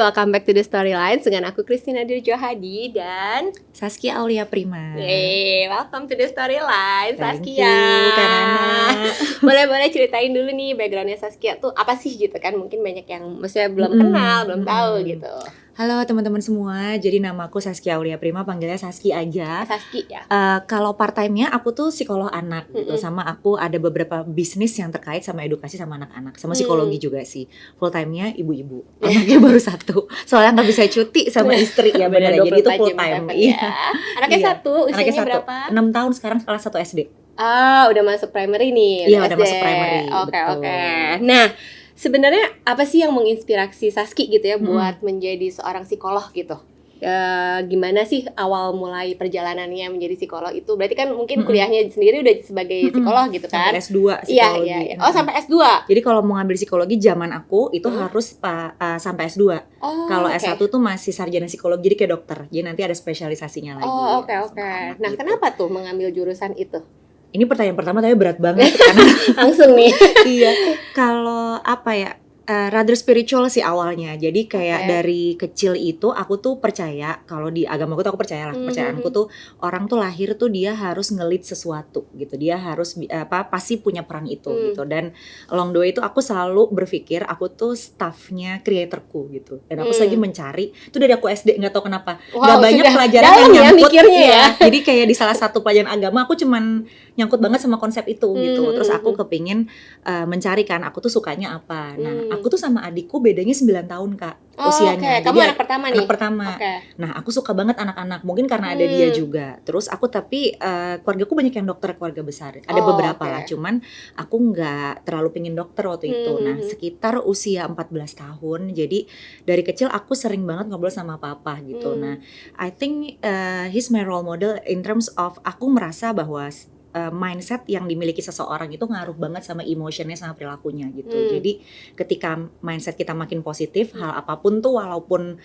welcome back to the Storylines dengan aku Christina Dirjohadi dan Saskia Aulia Prima. welcome to the Storylines, Thank Saskia. you, Kak Nana. Boleh ceritain dulu nih backgroundnya Saskia tuh apa sih gitu kan? Mungkin banyak yang maksudnya belum kenal, belum tahu gitu. Halo teman-teman semua, jadi nama aku Saskia Aulia Prima, panggilnya Saski aja. Saski ya. Kalau part time-nya aku tuh psikolog anak gitu, sama aku ada beberapa bisnis yang terkait sama edukasi sama anak-anak, sama psikologi juga sih. Full time-nya ibu-ibu, anaknya baru satu, soalnya nggak bisa cuti sama istri ya benar ya, jadi itu full time. Iya. Anaknya satu, usianya berapa? 6 tahun sekarang, kelas 1 SD. Udah masuk primary nih. Iya, udah masuk primary. Oke. Nah, sebenarnya apa sih yang menginspirasi Saski gitu ya buat menjadi seorang psikolog gitu? Gimana sih awal mulai perjalanannya menjadi psikolog itu? Berarti kan mungkin kuliahnya sendiri udah sebagai psikolog gitu kan? Sampai S2 psikologi. Iya. Oh, sampai S2. Jadi kalau mau ngambil psikologi zaman aku itu harus sampai S2. Kalau S1 tuh masih sarjana psikologi, jadi kayak dokter. Jadi nanti ada spesialisasinya lagi. Oke. Nah, kenapa tuh mengambil jurusan itu? Ini pertanyaan pertama tapi berat banget karena langsung nih. Iya. Kalau apa ya? Rather spiritual sih awalnya. Jadi kayak dari kecil itu aku tuh percaya kalau di agamaku tuh aku percaya lah, kepercayaanku tuh orang tuh lahir tuh dia harus ngelit sesuatu gitu. Dia harus pasti punya peran itu gitu. Dan along the way itu aku selalu berpikir aku tuh staffnya creatorku gitu. Dan aku lagi mencari itu dari aku SD, nggak tahu kenapa. Nggak banyak pelajaran yang nyangkut ya. Jadi kayak di salah satu pelajaran agama aku cuman nyangkut banget sama konsep itu gitu. Terus aku kepingin mencari kan aku tuh sukanya apa. Nah, aku tuh sama adikku bedanya 9 tahun Kak usianya. Kamu anak pertama nih? Anak pertama. Nah, aku suka banget anak-anak. Mungkin karena ada dia juga. Terus aku tapi keluargaku banyak yang dokter, keluarga besar. Ada beberapa lah, cuman aku nggak terlalu pengen dokter waktu itu. Nah, sekitar usia 14 tahun. Jadi dari kecil aku sering banget ngobrol sama papa gitu. Nah, I think he's my role model in terms of aku merasa bahwa mindset yang dimiliki seseorang itu ngaruh banget sama emotionnya sama perilakunya gitu. Jadi ketika mindset kita makin positif, hal apapun tuh walaupun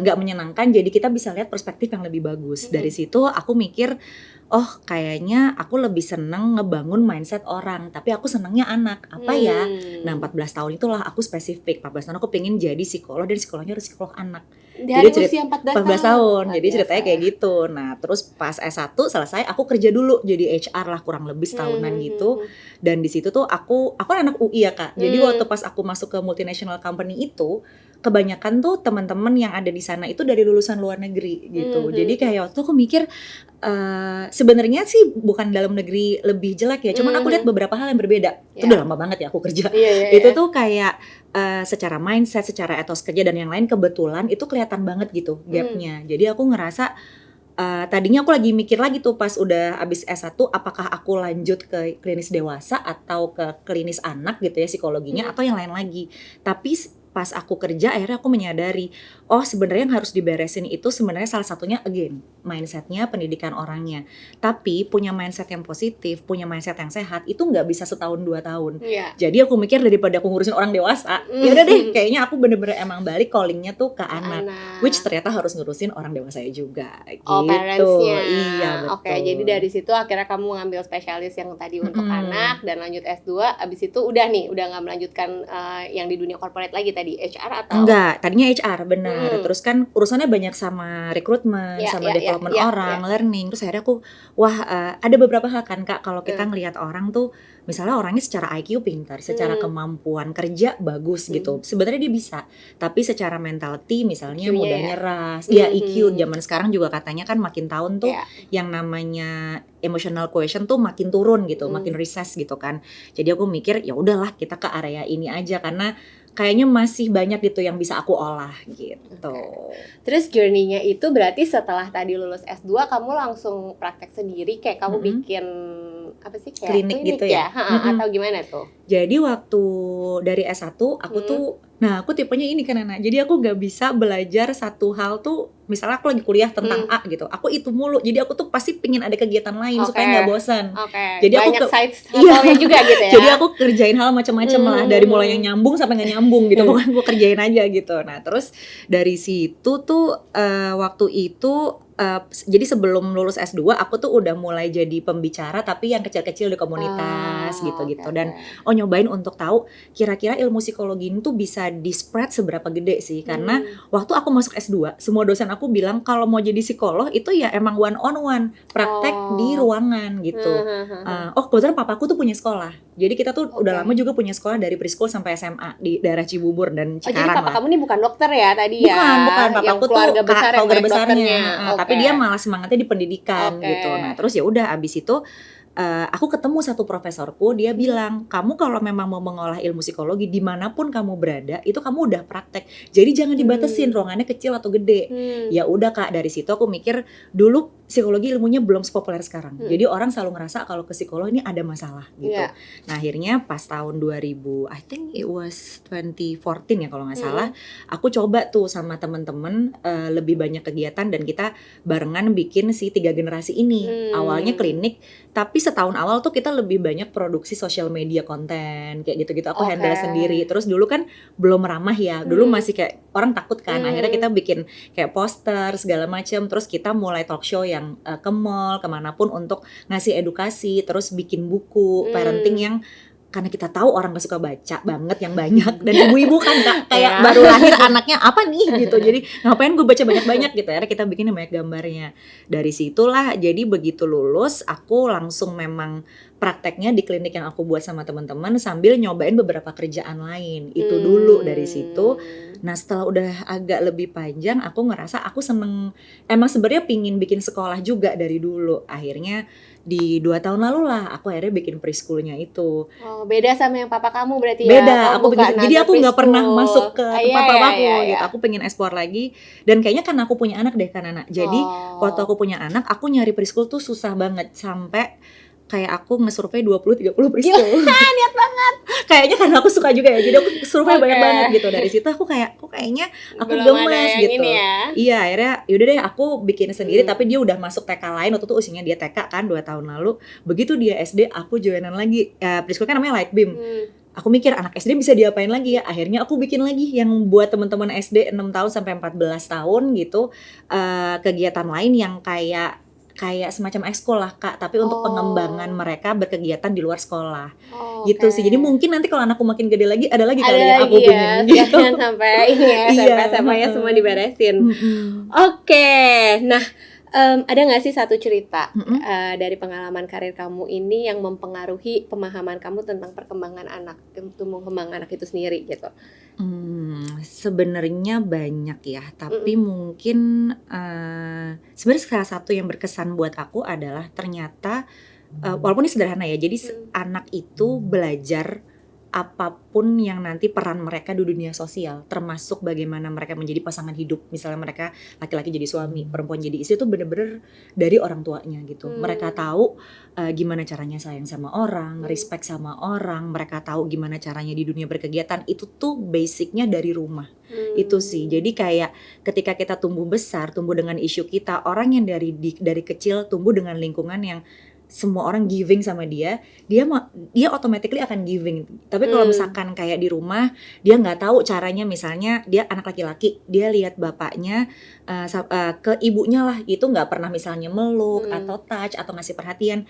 nggak menyenangkan, jadi kita bisa lihat perspektif yang lebih bagus. Dari situ aku mikir, oh kayaknya aku lebih seneng ngebangun mindset orang, tapi aku senengnya anak, apa ya? Nah 14 tahun itulah aku spesifik, 14 tahun aku pengen jadi psikolog, dan psikolognya harus psikolog anak. Dari usia 14 tahun. Jadi ceritanya kayak gitu. Nah terus pas S1 selesai, aku kerja dulu jadi HR lah kurang lebih setahunan gitu. Dan di situ tuh aku anak UI ya Kak. Jadi waktu pas aku masuk ke multinational company itu, kebanyakan tuh teman-teman yang ada di sana itu dari lulusan luar negeri gitu. Jadi kayak waktu aku mikir sebenarnya sih bukan dalam negeri lebih jelek ya, cuman aku lihat beberapa hal yang berbeda. Itu udah lama banget ya aku kerja. Itu tuh kayak secara mindset, secara etos kerja dan yang lain kebetulan itu kelihatan banget gitu gapnya. Jadi aku ngerasa tadinya aku lagi mikir lagi tuh pas udah abis S1 apakah aku lanjut ke klinis dewasa atau ke klinis anak gitu ya psikologinya atau yang lain lagi. Tapi pas aku kerja akhirnya aku menyadari sebenarnya yang harus diberesin itu sebenarnya salah satunya again mindsetnya, pendidikan orangnya. Tapi punya mindset yang positif, punya mindset yang sehat itu nggak bisa setahun 2 tahun. Jadi aku mikir daripada aku ngurusin orang dewasa, ya udah deh kayaknya aku bener-bener emang balik callingnya tuh ke anak, which ternyata harus ngurusin orang dewasa juga gitu. Parentsnya. Iya betul. Jadi dari situ akhirnya kamu ngambil spesialis yang tadi untuk anak dan lanjut S2. Abis itu udah nggak melanjutkan yang di dunia corporate lagi tadi HR atau? Enggak, tadinya HR benar. Terus kan urusannya banyak sama rekrutmen, sama development orang, learning. Terus akhirnya aku ada beberapa hal kan Kak kalau kita ngelihat orang tuh misalnya orangnya secara IQ pintar, secara kemampuan kerja bagus gitu. Sebenarnya dia bisa, tapi secara mentality misalnya mudah nyerah. EQ zaman sekarang juga katanya kan makin tahun tuh yang namanya emotional quotient tuh makin turun gitu, makin recess gitu kan. Jadi aku mikir ya udahlah kita ke area ini aja karena kayaknya masih banyak gitu yang bisa aku olah gitu. Terus journey-nya itu berarti setelah tadi lulus S2 kamu langsung praktek sendiri kayak kamu bikin apa sih kayak klinik gitu ya? Atau gimana tuh? Jadi waktu dari S1 aku tuh aku tipenya ini kan Nana. Jadi aku gak bisa belajar satu hal tuh misalnya aku lagi kuliah tentang A gitu. Aku itu mulu. Jadi aku tuh pasti pingin ada kegiatan lain supaya gak bosan. Jadi banyak side hustle-nya juga gitu ya. Jadi aku kerjain hal macam-macam lah dari mulai yang nyambung sampai gak nyambung gitu. Pokoknya gue kerjain aja gitu. Nah, terus dari situ tuh waktu itu jadi sebelum lulus S2 aku tuh udah mulai jadi pembicara tapi yang kecil-kecil di komunitas gitu-gitu. Dan nyobain untuk tahu kira-kira ilmu psikologi ini tuh bisa di-spread seberapa gede sih. Karena waktu aku masuk S2, semua dosen aku bilang kalau mau jadi psikolog itu ya emang one on one, praktek di ruangan gitu. Kebetulan papaku tuh punya sekolah. Jadi kita tuh udah lama juga punya sekolah dari preschool sampai SMA di daerah Cibubur dan Cikarang. Jadi papa kamu nih bukan dokter ya tadi ya? Bukan. Papaku tuh keluarga besarnya. Tapi dia malah semangatnya di pendidikan gitu. Nah, terus ya udah abis itu aku ketemu satu profesorku, dia bilang, kamu kalau memang mau mengolah ilmu psikologi dimanapun kamu berada, itu kamu udah praktek. Jadi jangan dibatasin ruangannya kecil atau gede. Ya udah Kak, dari situ aku mikir dulu psikologi ilmunya belum sepopuler sekarang. Jadi orang selalu ngerasa kalau ke psikolog ini ada masalah gitu. Nah akhirnya pas tahun 2000, I think it was 2014 ya kalau nggak salah, aku coba tuh sama temen-temen lebih banyak kegiatan dan kita barengan bikin si 3 generasi ini. Awalnya klinik, tapi setahun awal tuh kita lebih banyak produksi social media konten kayak gitu-gitu. Aku handle sendiri. Terus dulu kan belum ramah ya. Dulu masih kayak orang takut kan. Akhirnya kita bikin kayak poster segala macam. Terus kita mulai talk show yang ke mall, kemanapun untuk ngasih edukasi. Terus bikin buku parenting yang karena kita tahu orang gak suka baca banget yang banyak, dan ibu-ibu kan kayak baru lahir anaknya apa nih gitu, jadi ngapain gue baca banyak-banyak gitu. Akhirnya kita bikin banyak gambarnya. Dari situlah jadi begitu lulus aku langsung memang prakteknya di klinik yang aku buat sama teman-teman sambil nyobain beberapa kerjaan lain. Itu dulu dari situ. Nah setelah udah agak lebih panjang aku ngerasa aku seneng, emang sebenarnya pingin bikin sekolah juga dari dulu. Akhirnya di 2 tahun lalu lah aku akhirnya bikin preschoolnya itu. Beda sama yang papa kamu berarti ya? Beda, jadi aku nggak pernah masuk ke tempat papaku gitu. Aku pengen explore lagi dan kayaknya karena aku punya anak deh kan anak. Jadi waktu aku punya anak aku nyari preschool tuh susah banget sampai kayak aku nge-survey 20-30 preschool. Niat banget. Kayaknya karena aku suka juga ya, jadi aku survei banyak banget gitu. Dari situ aku kayak, kayaknya aku gemes gitu. Iya, akhirnya yaudah deh aku bikin sendiri, tapi dia udah masuk TK lain. Waktu itu usianya dia TK kan 2 tahun lalu. Begitu dia SD, aku joinan lagi. Preschool kan namanya Light Beam. Aku mikir anak SD bisa diapain lagi ya. Akhirnya aku bikin lagi yang buat teman-teman SD 6 tahun sampai 14 tahun gitu. Kegiatan lain yang kayak semacam ekskul lah Kak, tapi untuk pengembangan mereka berkegiatan di luar sekolah. Gitu sih. Jadi mungkin nanti kalau anakku makin gede lagi ada lagi kali yang aku pengen gitu. Sampai ini ya, sampai SMA-nya semua diberesin. Nah ada nggak sih satu cerita dari pengalaman karir kamu ini yang mempengaruhi pemahaman kamu tentang perkembangan anak, tumbuh kembang anak itu sendiri gitu? Sebenarnya banyak ya, tapi mungkin sebenarnya salah satu yang berkesan buat aku adalah ternyata walaupun ini sederhana ya, jadi anak itu belajar apapun yang nanti peran mereka di dunia sosial, termasuk bagaimana mereka menjadi pasangan hidup. Misalnya mereka laki-laki jadi suami, perempuan jadi istri, itu bener-bener dari orang tuanya gitu. Mereka tahu gimana caranya sayang sama orang, respect sama orang, mereka tahu gimana caranya di dunia berkegiatan. Itu tuh basicnya dari rumah. Itu sih. Jadi kayak ketika kita tumbuh besar, tumbuh dengan isu kita, orang yang dari kecil tumbuh dengan lingkungan yang semua orang giving sama dia automatically akan giving. Tapi kalau misalkan kayak di rumah dia nggak tahu caranya, misalnya dia anak laki-laki, dia lihat bapaknya ke ibunya lah, itu nggak pernah misalnya meluk atau touch atau ngasih perhatian.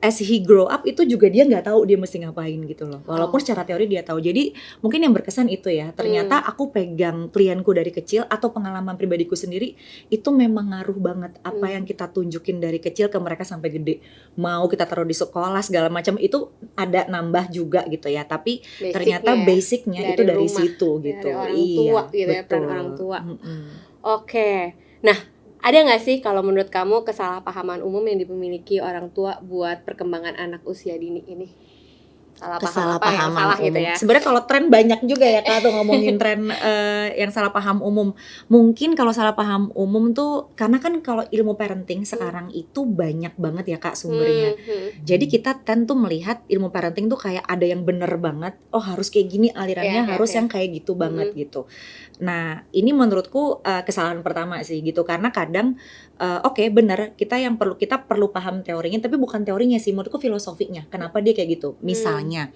As he grow up itu juga dia nggak tahu dia mesti ngapain gitu loh. Walaupun secara teori dia tahu. Jadi mungkin yang berkesan itu ya. Ternyata aku pegang klienku dari kecil atau pengalaman pribadiku sendiri itu memang ngaruh banget apa yang kita tunjukin dari kecil ke mereka sampai gede. Mau kita taruh di sekolah segala macam itu ada nambah juga gitu ya. Tapi ternyata basicnya itu dari situ gitu. Dari orang tua gitu ya, peran orang tua. Oke. Nah, ada nggak sih kalau menurut kamu kesalahpahaman umum yang dimiliki orang tua buat perkembangan anak usia dini ini? Salah gitu ya. Sebenarnya kalau tren banyak juga ya Kak tuh ngomongin tren yang salah paham umum. Mungkin kalau salah paham umum tuh karena kan kalau ilmu parenting sekarang itu banyak banget ya Kak sumbernya. Jadi kita tentu melihat ilmu parenting tuh kayak ada yang bener banget. Oh harus kayak gini alirannya, harus yang kayak gitu banget gitu. Nah ini menurutku kesalahan pertama sih gitu, karena kadang oke, benar kita perlu paham teorinya, tapi bukan teorinya sih, menurutku filosofinya. Kenapa dia kayak gitu? Misalnya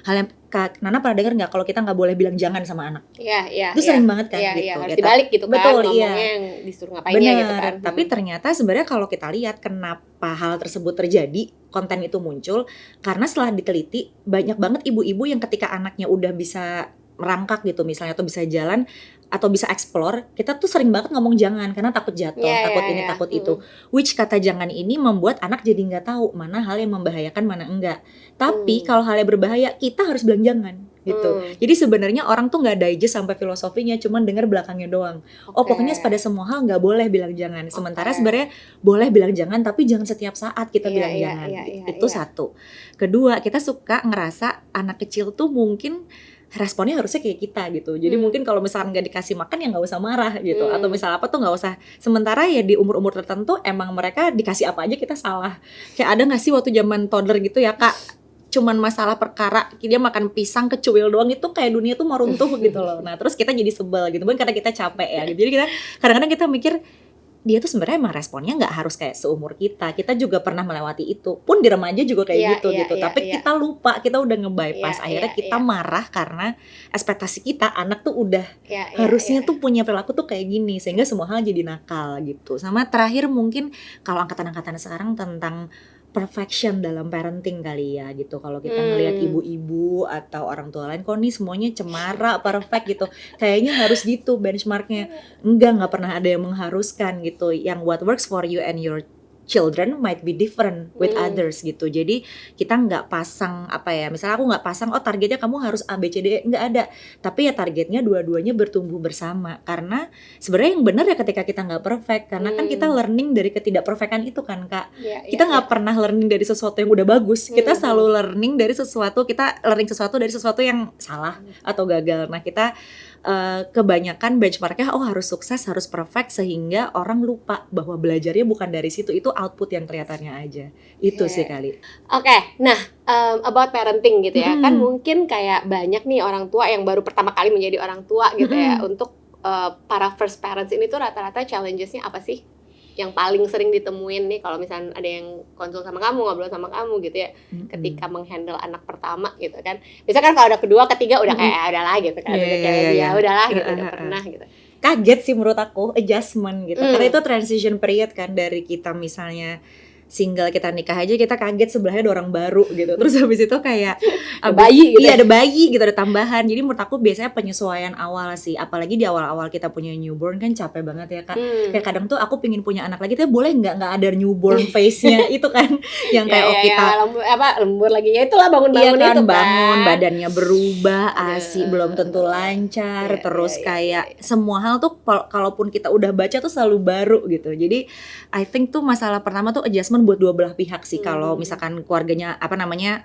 hal yang Kak Nana pernah dengar nggak kalau kita nggak boleh bilang jangan sama anak? Iya. Itu sering banget kan gitu. Harus dibalik gitu kan. Betul, ngomongnya yang disuruh ngapainnya gitu kan. Tapi ternyata sebenarnya kalau kita lihat kenapa hal tersebut terjadi, konten itu muncul karena setelah diteliti banyak banget ibu-ibu yang ketika anaknya udah bisa merangkak gitu misalnya, atau bisa jalan atau bisa explore, kita tuh sering banget ngomong jangan karena takut jatuh, takut ini, takut itu. Which kata jangan ini membuat anak jadi nggak tahu mana hal yang membahayakan, mana enggak. Tapi kalau hal yang berbahaya, kita harus bilang jangan gitu. Jadi sebenarnya orang tuh nggak digest sampai filosofinya, cuman dengar belakangnya doang. Oh pokoknya pada semua hal nggak boleh bilang jangan. Sementara sebenarnya boleh bilang jangan, tapi jangan setiap saat kita bilang jangan. Itu satu. Kedua, kita suka ngerasa anak kecil tuh mungkin responnya harusnya kayak kita gitu. Jadi mungkin kalau misalkan nggak dikasih makan ya nggak usah marah gitu. Atau misal apa tuh nggak usah. Sementara ya di umur-umur tertentu emang mereka dikasih apa aja kita salah. Kayak ada nggak sih waktu zaman toddler gitu ya Kak, cuman masalah perkara dia makan pisang kecuil doang itu kayak dunia tuh mau runtuh gitu loh. Nah terus kita jadi sebel gitu, bukan karena kita capek ya gitu. Jadi kita kadang-kadang kita mikir dia tuh sebenarnya emang responnya nggak harus kayak seumur kita juga pernah melewati itu, pun di remaja juga kayak gitu. Tapi kita lupa, kita udah nge-bypass, akhirnya kita marah karena ekspektasi kita anak tuh udah harusnya tuh punya perilaku tuh kayak gini, sehingga semua hal jadi nakal gitu. Sama terakhir mungkin kalau angkatan-angkatan sekarang tentang perfection dalam parenting kali ya gitu. Kalau kita ngelihat ibu-ibu atau orang tua lain, kok nih semuanya cemara, perfect gitu. Kayaknya harus gitu benchmarknya. Nggak pernah ada yang mengharuskan gitu. Yang what works for you and your children might be different with others gitu. Jadi kita nggak pasang apa ya, misalnya aku nggak pasang targetnya kamu harus A, B, C, D, nggak ada. Tapi ya targetnya dua-duanya bertumbuh bersama. Karena sebenarnya yang benar ya ketika kita nggak perfect, karena kan kita learning dari ketidakperfectan itu kan Kak. Kita nggak pernah learning dari sesuatu yang udah bagus. Kita selalu learning dari sesuatu, kita learning sesuatu dari sesuatu yang salah atau gagal. Nah kita kebanyakan benchmarknya harus sukses, harus perfect, sehingga orang lupa bahwa belajarnya bukan dari situ, itu output yang kelihatannya aja. Itu sih kali. Oke, nah about parenting gitu ya, kan mungkin kayak banyak nih orang tua yang baru pertama kali menjadi orang tua gitu ya. Untuk para first parents ini tuh rata-rata challenges-nya apa sih? Yang paling sering ditemuin nih kalau misalnya ada yang konsul sama kamu, ngobrol sama kamu gitu ya, ketika menghandle anak pertama gitu kan. Biasanya kan kalau ada kedua, ketiga udah kayak udahlah gitu kan, udah kayak ya udahlah gitu, udah pernah gitu. Kaget sih menurut aku, adjustment gitu. Karena itu transition period kan, dari kita misalnya single, kita nikah aja kita kaget sebelahnya ada orang baru gitu. Terus habis itu kayak bayi gitu. Iya, ada bayi gitu, ada tambahan. Jadi menurut aku biasanya penyesuaian awal sih. Apalagi di awal-awal kita punya newborn kan capek banget ya Kak. Kayak kadang tuh aku pingin punya anak lagi, tapi boleh nggak ada newborn face-nya itu kan. Yang kayak kita lembur lagi ya, itulah bangun-bangun kan, itu bangun, badannya berubah, ASI belum tentu lancar. Terus kayak semua hal tuh kalaupun kita udah baca tuh selalu baru gitu. Jadi I think tuh masalah pertama tuh adjustment buat dua belah pihak sih. Kalau misalkan keluarganya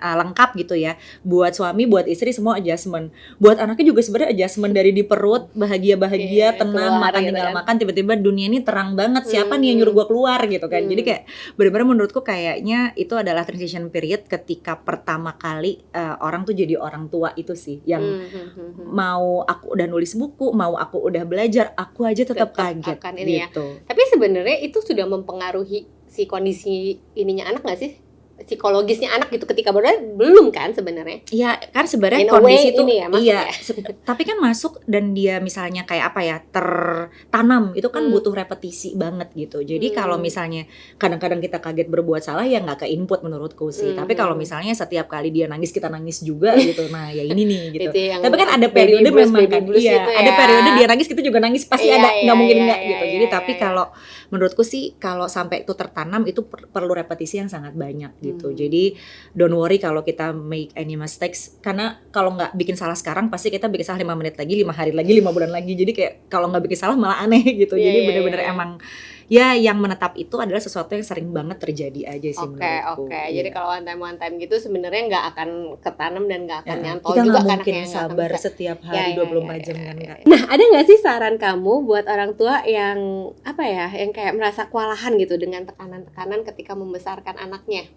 lengkap gitu ya, buat suami, buat istri semua adjustment. Buat anaknya juga sebenarnya adjustment, dari di perut bahagia tenang, makan gitu tinggal kan. makan, tiba-tiba dunia ini terang banget, siapa nih yang nyuruh gua keluar gitu kan. Jadi kayak benar-benar menurutku kayaknya itu adalah transition period ketika pertama kali orang tuh jadi orang tua itu sih, yang mau aku udah nulis buku, mau aku udah belajar, aku aja tetap kaget gitu. Tapi sebenarnya itu sudah mempengaruhi si kondisi ininya anak nggak sih, psikologisnya anak gitu ketika belum kan sebenarnya? Iya kan sebenarnya kondisi itu tapi kan masuk, dan dia misalnya kayak apa ya, tertanam itu kan butuh repetisi banget gitu. Jadi kalau misalnya kadang-kadang kita kaget berbuat salah, ya nggak ke input menurutku sih. Tapi kalau misalnya setiap kali dia nangis kita nangis juga gitu, nah ya ini nih gitu. Tapi kan ada periode memang kan, ada periode dia nangis kita juga nangis, pasti ada, nggak mungkin nggak gitu. Jadi tapi kalau menurutku sih kalau sampai itu tertanam itu perlu repetisi yang sangat banyak gitu. Jadi don't worry kalau kita make any mistakes, karena kalau nggak bikin salah sekarang pasti kita bikin salah 5 menit lagi, 5 hari lagi, 5 bulan lagi. Jadi kayak kalau nggak bikin salah malah aneh gitu. Jadi benar-benar emang ya yang menetap itu adalah sesuatu yang sering banget terjadi aja sih menurutku. Jadi kalau one time gitu sebenarnya nggak akan ketanam dan nggak akan nyantol kita juga, nggak kan mungkin sabar setiap hari 24 jam kan Kak. Nah ada nggak sih saran kamu buat orang tua yang yang kayak merasa kewalahan gitu dengan tekanan-tekanan ketika membesarkan anaknya?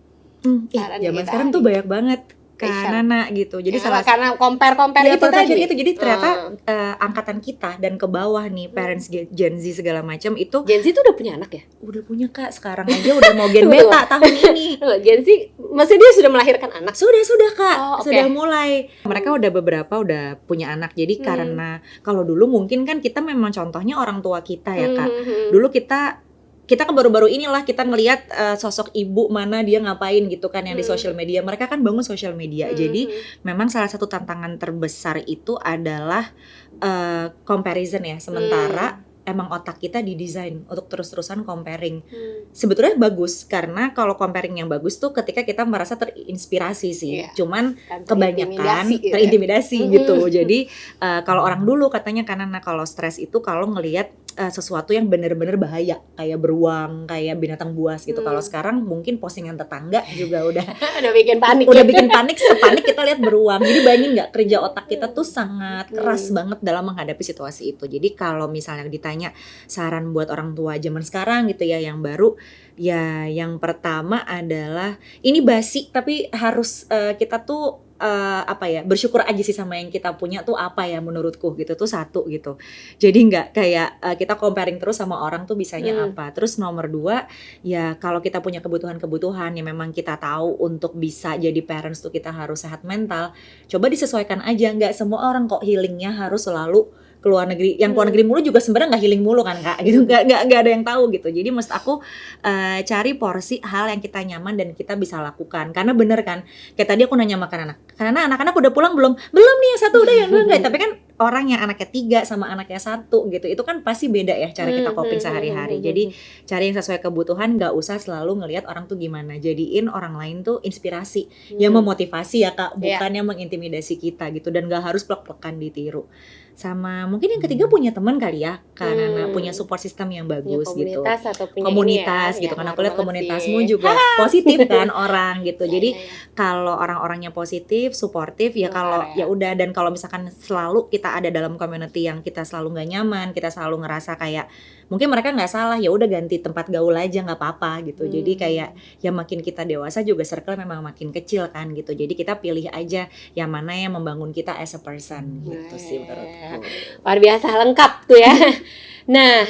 Zaman sekarang tuh banyak banget anak gitu. Jadi karena compare itu tadi. Jadi ternyata angkatan kita dan ke bawah nih, parents Gen Z segala macam itu. Gen Z tuh udah punya anak ya? Udah punya Kak, sekarang aja udah mau Gen Beta tahun ini. Gen Z, maksudnya dia sudah melahirkan anak? Sudah Kak, sudah mulai. Mereka udah beberapa udah punya anak. Jadi karena kalau dulu mungkin kan kita memang contohnya orang tua kita ya Kak. Dulu kita kita kan baru-baru inilah kita ngelihat sosok ibu mana dia ngapain gitu kan yang di Hmm. sosial media. Mereka kan bangun sosial media. Jadi Hmm. memang salah satu tantangan terbesar itu adalah comparison ya. Sementara emang otak kita didesain untuk terus-terusan comparing. Sebetulnya bagus karena kalau comparing yang bagus tuh ketika kita merasa terinspirasi sih. Iya. Cuman Kan kebanyakan terintimidasi gitu ya. terintimidasi gitu. Jadi kalau orang dulu katanya karena kalau stres itu kalau ngelihat sesuatu yang benar-benar bahaya kayak beruang, kayak binatang buas gitu. Kalau sekarang mungkin postingan tetangga juga udah Udah bikin panik. udah bikin panik, sepanik kita lihat beruang. Jadi bayangin nggak kerja otak kita tuh sangat keras banget dalam menghadapi situasi itu. Jadi kalau misalnya ditanya saran buat orang tua zaman sekarang gitu ya yang baru, ya yang pertama adalah ini basic tapi harus kita tuh bersyukur aja sih sama yang kita punya tuh apa ya menurutku gitu tuh satu gitu. Jadi nggak kayak kita comparing terus sama orang tuh bisanya apa. Terus nomor 2 ya kalau kita punya kebutuhan-kebutuhan yang memang kita tahu untuk bisa jadi parents tuh kita harus sehat mental, coba disesuaikan aja. Nggak semua orang kok healingnya harus selalu ke luar negeri. Yang keluar negeri mulu juga sebenarnya nggak healing mulu kan Kak gitu. Nggak ada yang tahu gitu. Jadi maksud aku cari porsi hal yang kita nyaman dan kita bisa lakukan. Karena bener kan kayak tadi aku nanya makan anak, karena anak-anak udah pulang belum nih yang satu udah yang dua enggak. Tapi kan orang yang anaknya 3 sama anaknya 1 gitu itu kan pasti beda ya cara kita coping sehari-hari. Jadi cari yang sesuai kebutuhan, nggak usah selalu ngelihat orang tuh gimana. Jadiin orang lain tuh inspirasi yang memotivasi ya Kak, bukan yang mengintimidasi kita gitu. Dan nggak harus plek-plekan ditiru. Sama mungkin yang ketiga punya teman kali ya, karena punya support system yang bagus punya gitu. komunitas atau punya Komunitas ini ya, gitu kan ya, aku lihat banget komunitasmu sih. juga positif kan orang gitu. Jadi Ya. kalau orang-orangnya positif, suportif ya kalau ya udah. Dan kalau misalkan selalu kita ada dalam community yang kita selalu nggak nyaman, kita selalu ngerasa kayak mungkin mereka nggak salah, ya udah ganti tempat gaul aja nggak apa-apa gitu. Jadi kayak ya makin kita dewasa juga circle memang makin kecil kan gitu. Jadi kita pilih aja yang mana yang membangun kita as a person gitu sih menurutku. Luar biasa lengkap tuh ya. Nah,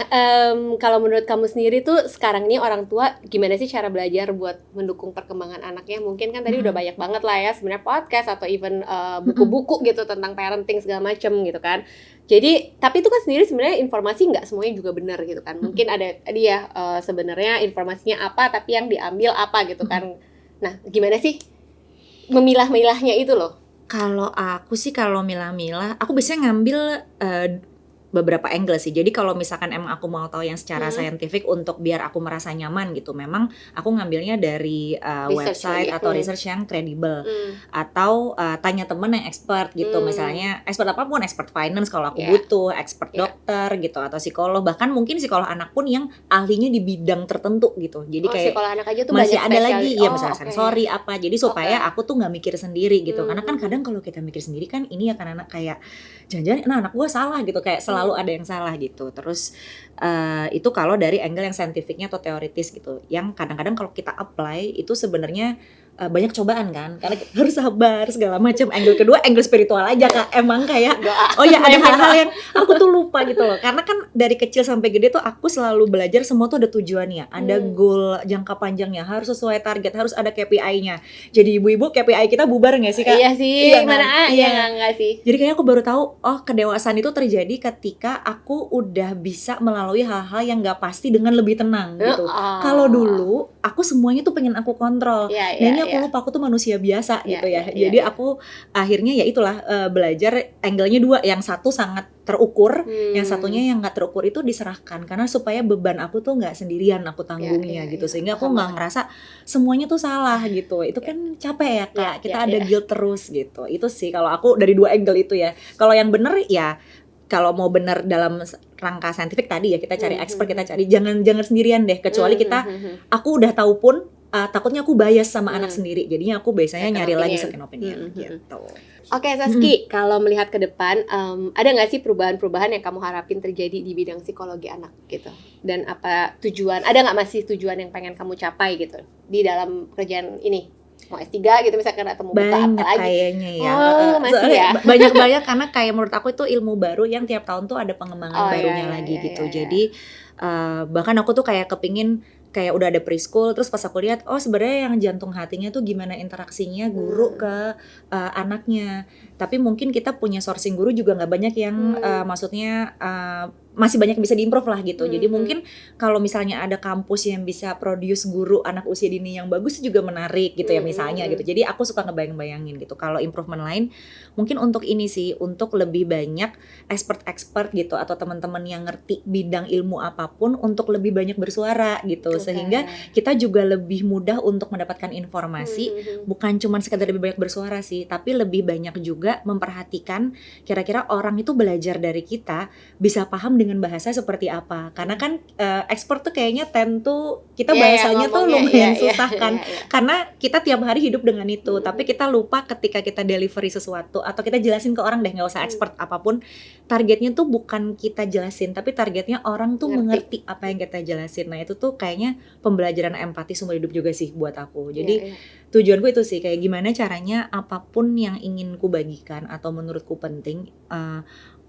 kalau menurut kamu sendiri tuh sekarang ini orang tua gimana sih cara belajar buat mendukung perkembangan anaknya? Mungkin kan tadi udah banyak banget lah ya sebenarnya podcast atau even buku-buku gitu tentang parenting segala macem gitu kan. Jadi, tapi itu kan sendiri sebenarnya informasi nggak semuanya juga benar gitu kan. Mungkin ada dia sebenarnya informasinya apa tapi yang diambil apa gitu kan. Nah, gimana sih memilah-milahnya itu loh? Kalau aku sih kalau milah-milah, aku biasanya ngambil beberapa angle sih. Jadi kalau misalkan emang aku mau tahu yang secara saintifik untuk biar aku merasa nyaman gitu, memang aku ngambilnya dari website atau research yang kredibel, atau tanya temen yang expert gitu. Misalnya expert apapun, expert finance kalau aku butuh, expert dokter gitu, atau psikolog, bahkan mungkin psikolog anak pun yang ahlinya di bidang tertentu gitu. Jadi kayak psikolog anak aja tuh masih banyak ada lagi ya misalnya sensori apa. Jadi supaya aku tuh nggak mikir sendiri gitu. Karena kan kadang kalau kita mikir sendiri kan ini ya kan anak kayak jangan-jangan anak gue salah gitu, kayak selalu ada yang salah gitu. Terus itu kalau dari angle yang saintifiknya atau teoritis gitu, yang kadang-kadang kalau kita apply itu sebenarnya banyak cobaan kan, karena kita harus sabar segala macam. Angle kedua, angle spiritual aja Kak, emang kayak oh ya ada hal-hal yang aku tuh lupa gitu loh, karena kan dari kecil sampai gede tuh aku selalu belajar semua tuh ada tujuannya, ada goal jangka panjangnya, harus sesuai target, harus ada KPI-nya. Jadi ibu-ibu KPI kita bubar nggak sih Kak? Iya sih, mana iya enggak sih. Jadi kayak aku baru tahu, oh kedewasaan itu terjadi ketika aku udah bisa melalui hal-hal yang nggak pasti dengan lebih tenang gitu. Kalau dulu aku semuanya tuh pengen aku kontrol. Nah ini aku lupa aku tuh manusia biasa gitu ya. Jadi aku akhirnya ya itulah belajar angle-nya dua, yang satu sangat terukur, yang satunya yang nggak terukur itu diserahkan, karena supaya beban aku tuh nggak sendirian aku tanggungnya gitu, sehingga aku nggak ngerasa semuanya tuh salah gitu. Itu kan capek ya Kak, kita ada guilt terus gitu. Itu sih kalau aku dari dua angle itu ya. Kalau yang bener ya, kalau mau bener dalam rangka saintifik tadi ya kita cari expert, kita cari jangan sendirian deh, kecuali aku udah tahu pun takutnya aku bias sama anak sendiri, jadinya aku biasanya nyari lagi second opinion gitu. Oke Saski, kalau melihat ke depan ada nggak sih perubahan-perubahan yang kamu harapin terjadi di bidang psikologi anak gitu? Dan apa tujuan? Ada nggak masih tujuan yang pengen kamu capai gitu di dalam pekerjaan ini? Mau S3 gitu misalkan, atau mau buka apa lagi? Kayaknya ya. Masih ya. Banyak karena kayak menurut aku itu ilmu baru yang tiap tahun tuh ada pengembangan barunya lagi gitu. Jadi bahkan aku tuh kayak kepingin kayak udah ada preschool, terus pas aku lihat oh sebenarnya yang jantung hatinya tuh gimana interaksinya guru ke anaknya. Tapi mungkin kita punya sourcing guru juga nggak banyak yang maksudnya masih banyak yang bisa diimprove lah gitu. Jadi Mhm. mungkin kalau misalnya ada kampus yang bisa produce guru anak usia dini yang bagus juga menarik gitu ya misalnya gitu. Jadi aku suka ngebayang-bayangin gitu. Kalau improvement lain mungkin untuk ini sih, untuk lebih banyak expert-expert gitu atau teman-teman yang ngerti bidang ilmu apapun untuk lebih banyak bersuara gitu. Oke. Sehingga kita juga lebih mudah untuk mendapatkan informasi, Mhm. bukan cuma sekedar lebih banyak bersuara sih, tapi lebih banyak juga memperhatikan kira-kira orang itu belajar dari kita bisa paham dengan bahasa seperti apa. Karena kan expert tuh kayaknya tuh kita Iya, bahasanya tuh ngomongnya, lumayan iya, susah kan. iya, iya. Karena kita tiap hari hidup dengan itu, tapi kita lupa ketika kita delivery sesuatu atau kita jelasin ke orang deh, nggak usah expert apapun. Targetnya tuh bukan kita jelasin, tapi targetnya orang tuh mengerti apa yang kita jelasin. Nah itu tuh kayaknya pembelajaran empati seumur hidup juga sih buat aku. Jadi Iya, iya. tujuanku itu sih, kayak gimana caranya apapun yang ingin ku bagikan atau menurutku penting,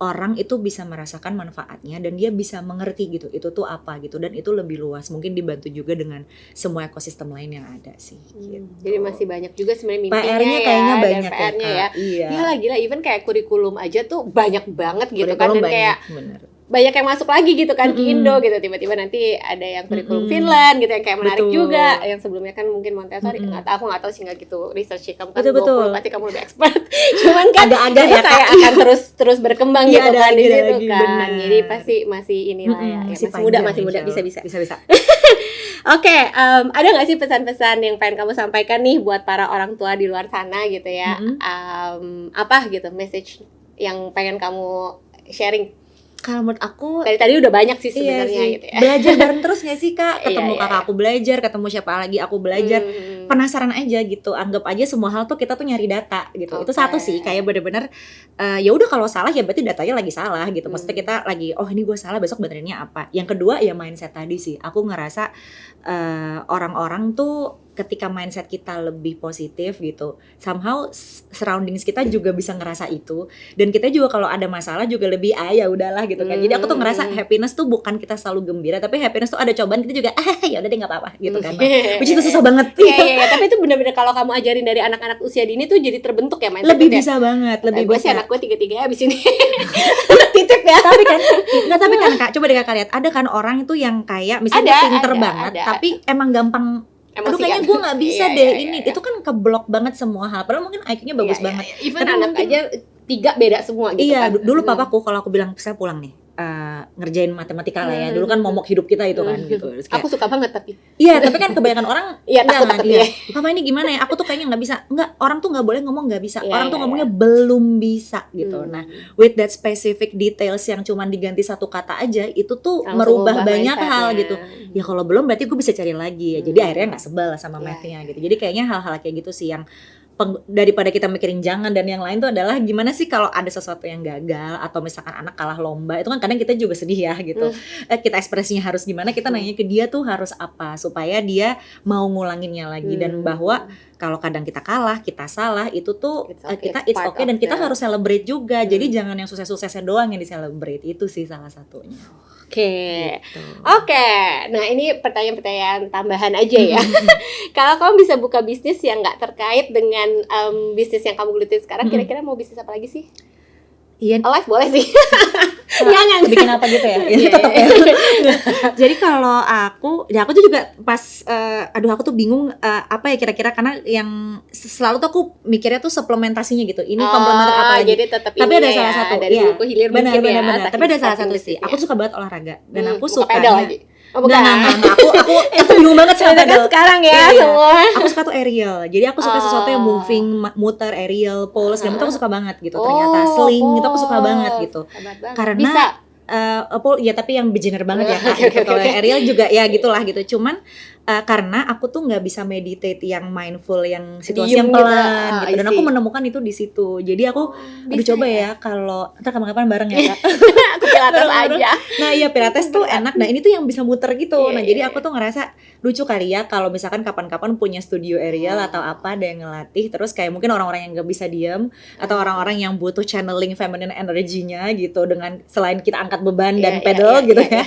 orang itu bisa merasakan manfaatnya dan dia bisa mengerti gitu, itu tuh apa gitu, dan itu lebih luas, mungkin dibantu juga dengan semua ekosistem lain yang ada sih gitu. Jadi masih banyak juga sebenarnya mimpinya PR-nya ya, kayaknya dan banyak ya, PR-nya ya. Kak. Iya. Gila, gila, even kayak kurikulum aja tuh banyak banget gitu kan, Kurikulum dan kayak banyak, bener. banyak yang masuk lagi gitu kan ke Mm-mm. Indo gitu, tiba-tiba nanti ada yang kurikulum Mm-mm. Finland gitu yang kayak menarik Betul. juga, yang sebelumnya kan mungkin Montessori, Mm-mm. aku nggak tahu sih, nggak gitu research kamu kan, Betul. pasti kamu lebih expert. Cuman kan Agak-agak itu ya, Kak. kayak akan terus berkembang Iya, gitu ada kan di lagi, ada situ lagi, kan, benar. jadi pasti masih inilah ya, Masih masih muda, panjang, bisa. bisa. Oke, ada nggak sih pesan-pesan yang pengen kamu sampaikan nih buat para orang tua di luar sana gitu ya? Apa gitu message yang pengen kamu sharing? Kalau menurut aku Tadi udah banyak sih sebenarnya iya sih. gitu ya. Belajar bareng terus gak sih, Kak? Ketemu Iya, kakak iya. aku belajar, ketemu siapa lagi aku belajar. Penasaran aja gitu. Anggap aja semua hal tuh kita tuh nyari data gitu. Itu Oke. satu sih, kayak bener-bener ya udah kalau salah ya berarti datanya lagi salah gitu. Maksudnya kita lagi ini gue salah, besok benerinnya apa. Yang kedua ya mindset tadi sih. Aku ngerasa orang-orang tuh ketika mindset kita lebih positif gitu, somehow surroundings kita juga bisa ngerasa itu, dan kita juga kalau ada masalah juga lebih ya udahlah gitu kan. Jadi aku tuh ngerasa happiness tuh bukan kita selalu gembira, tapi happiness tuh ada cobaan kita juga ya udah deh nggak apa-apa gitu kan. Which itu susah banget. Iya, tapi itu benar-benar kalau kamu ajarin dari anak-anak usia dini tuh jadi terbentuk ya mindset. Lebih bisa banget, lebih gue bisa. sih anak gue 3-3 abis ini titip ya. Tapi kan Kak, coba deh Kakak lihat, ada kan orang itu yang kayak misalnya pinter banget, tapi emang gampang. Aduh kayaknya gue gak bisa deh ini. Itu kan keblok banget semua hal. Padahal mungkin IQ-nya bagus banget. Even anak aja 3 beda semua gitu iya, kan. dulu papaku kalau aku bilang saya pulang nih, ngerjain matematika lah ya. Dulu kan momok hidup kita itu kan gitu. Terus kayak, aku suka banget tapi. Iya, tapi kan kebanyakan orang takut iya. Papa ini gimana ya? Aku tuh kayaknya nggak bisa. Enggak, orang tuh nggak boleh ngomong nggak bisa. Orang tuh ngomongnya belum bisa gitu. Nah, with that specific details yang cuman diganti satu kata aja, itu tuh merubah banyak hal gitu. Ya kalau belum berarti gue bisa cari lagi ya. Jadi akhirnya nggak sebel sama math-nya gitu. Jadi kayaknya hal-hal kayak gitu sih yang daripada kita mikirin jangan dan yang lain tuh adalah gimana sih kalau ada sesuatu yang gagal atau misalkan anak kalah lomba, itu kan kadang kita juga sedih ya gitu. Kita ekspresinya harus gimana, kita nanya ke dia tuh harus apa supaya dia mau ngulanginnya lagi, dan bahwa kalau kadang kita kalah, kita salah, itu tuh it's okay dan kita harus celebrate juga. Jadi jangan yang sukses-suksesnya doang yang di-celebrate. Itu sih salah satunya. Oke. Nah ini pertanyaan-pertanyaan tambahan aja ya. Kalau kamu bisa buka bisnis yang nggak terkait dengan bisnis yang kamu gelutin sekarang, kira-kira mau bisnis apa lagi sih? Iya. Live boleh sih. Jangan bikin apa gitu ya. Tetap ya. Jadi kalau aku tuh juga pas aku tuh bingung apa ya kira-kira, karena yang selalu tuh aku mikirnya tuh suplementasinya gitu. Ini komplementer apa lagi. Jadi tetap tapi ada salah satu dari buku hilir mungkin ya. Benar. Tapi ada salah satu sih. Aku suka banget olahraga dan aku suka pedal lagi. Bukan. Aku bingung banget sama pedal sekarang ya semua. Aku suka tuh aerial. Jadi aku suka sesuatu yang moving, muter, aerial, pole, segala macam aku suka banget gitu. Ternyata sling itu aku suka banget gitu. Karena bisa. Ya tapi yang beginner banget ya Kak. Kalau yang aerial juga ya gitulah gitu. Cuman karena aku tuh nggak bisa meditate yang mindful, yang situasi yang pelan gitu. Dan aku menemukan itu di situ. Jadi aku coba ya kalau ntar kapan-kapan bareng ya Kak. Aku pilates aja. Nah iya, pilates tuh enak. Nah ini tuh yang bisa muter gitu. Nah jadi aku tuh ngerasa lucu kali ya kalau misalkan kapan-kapan punya studio aerial atau apa, ada yang ngelatih. Terus kayak mungkin orang-orang yang nggak bisa diem atau orang-orang yang butuh channeling feminine energy-nya gitu, dengan selain kita angkat beban dan pedal gitu ya.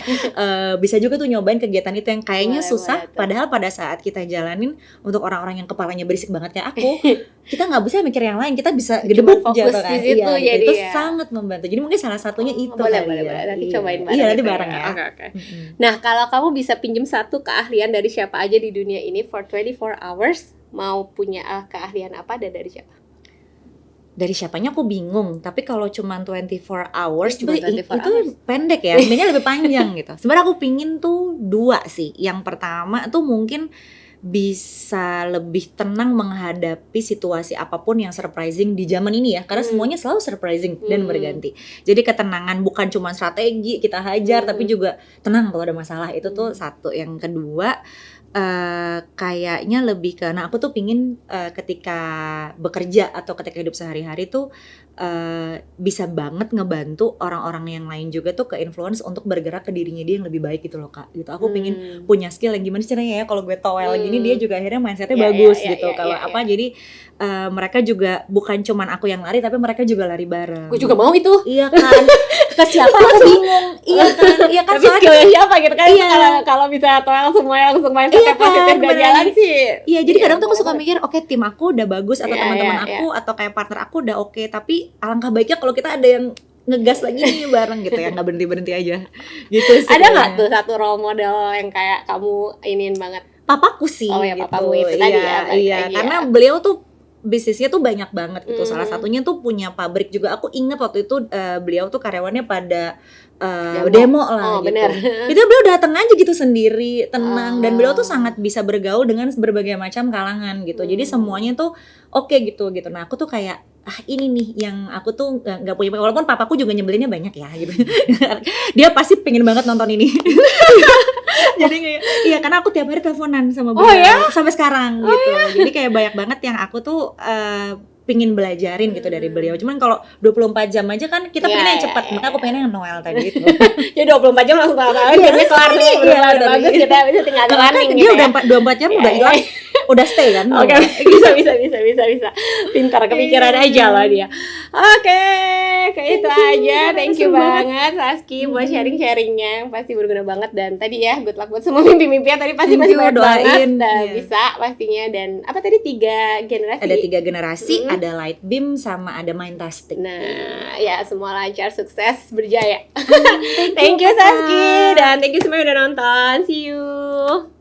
Bisa juga tuh nyobain kegiatan itu yang kayaknya susah padahal pada saat kita jalanin untuk orang-orang yang kepalanya berisik banget kayak aku, kita nggak bisa mikir yang lain, kita bisa gedebuk fokus jatuh kan. di situ, Iya, jadi itu ya. sangat membantu. Jadi mungkin salah satunya itu boleh, kali ya. nanti Iya. cobain bareng. Iya, nanti gitu bareng ya. Oke. Nah, kalau kamu bisa pinjem satu keahlian dari siapa aja di dunia ini for 24 hours, mau punya keahlian apa dan dari siapa? Dari siapanya aku bingung, tapi kalau cuman 24 hours Cuma itu 24 itu hours. pendek ya, sebenarnya lebih panjang gitu. Sebenarnya aku pingin tuh 2 sih. Yang pertama tuh mungkin bisa lebih tenang menghadapi situasi apapun yang surprising di zaman ini ya, karena semuanya selalu surprising dan berganti. Jadi ketenangan bukan cuma strategi kita hajar, tapi juga tenang kalau ada masalah, itu tuh satu. Yang kedua kayaknya lebih ke, nah aku tuh pingin ketika bekerja atau ketika hidup sehari-hari tuh bisa banget ngebantu orang-orang yang lain juga tuh ke influence untuk bergerak ke dirinya dia yang lebih baik gitu loh Kak, gitu. Aku pingin punya skill yang gimana caranya ya kalau gue towel gini, dia juga akhirnya mindsetnya bagus gitu. Kalau apa jadi mereka juga bukan cuman aku yang lari, tapi mereka juga lari bareng. Gue juga mau itu. Iya kan, ke siapa aku bingung. Iya kan Tapi skillnya siapa gitu kan? Iya. Kalau bisa toel semuanya langsung mindsetnya positif dan jalan sih. Iya, jadi kadang tuh aku suka mikir, oke tim aku udah bagus atau Iya, teman-teman iya, aku atau kayak partner aku udah oke, tapi alangkah baiknya kalau kita ada yang ngegas lagi nih bareng gitu ya, nggak berhenti aja gitu sih. Ada nggak kayaknya. tuh satu role model yang kayak kamu iniin banget? Papaku sih Oh ya, gitu. papamu itu tadi ya, balik Iya, lagi karena ya. beliau tuh bisnisnya tuh banyak banget gitu. Salah satunya tuh punya pabrik juga. Aku inget waktu itu beliau tuh karyawannya pada demo lah Oh, gitu. bener. Itu beliau datang aja gitu sendiri, tenang, dan beliau tuh sangat bisa bergaul dengan berbagai macam kalangan gitu. Jadi semuanya tuh oke gitu. Nah, aku tuh kayak ini nih yang aku tuh nggak punya, walaupun papaku juga nyebelinnya banyak ya gitu. Dia pasti pengen banget nonton ini. Jadi kayak iya, karena aku tiap hari teleponan sama beliau sampai sekarang gitu. Jadi kayak banyak banget yang aku tuh pingin belajarin gitu dari beliau. Cuman kalau 24 jam aja kan kita pengennya yang cepat. Makanya aku pengennya yang Noel tadi itu. Jadi 24 jam langsung tahu-tahu jadi kelar nih, udah bagus, kita bisa tinggal running Dia gitu udah ya. 24 jam udah hilang, udah stay kan. Oke, bisa. Pintar kepikiran aja loh dia. Oke, kayak itu aja. Thank you banget Saski buat sharing-sharingnya, pasti berguna banget. Dan tadi ya, good luck buat semua mimpi-mimpinya. Tadi pasti masih banyak banget. Bisa pastinya. Dan apa tadi 3 generasi? Ada 3 generasi, ada light beam sama ada mindtastic. Nah, ya semua lancar, sukses, berjaya. Thank you Saski, dan thank you semua yang udah nonton. See you.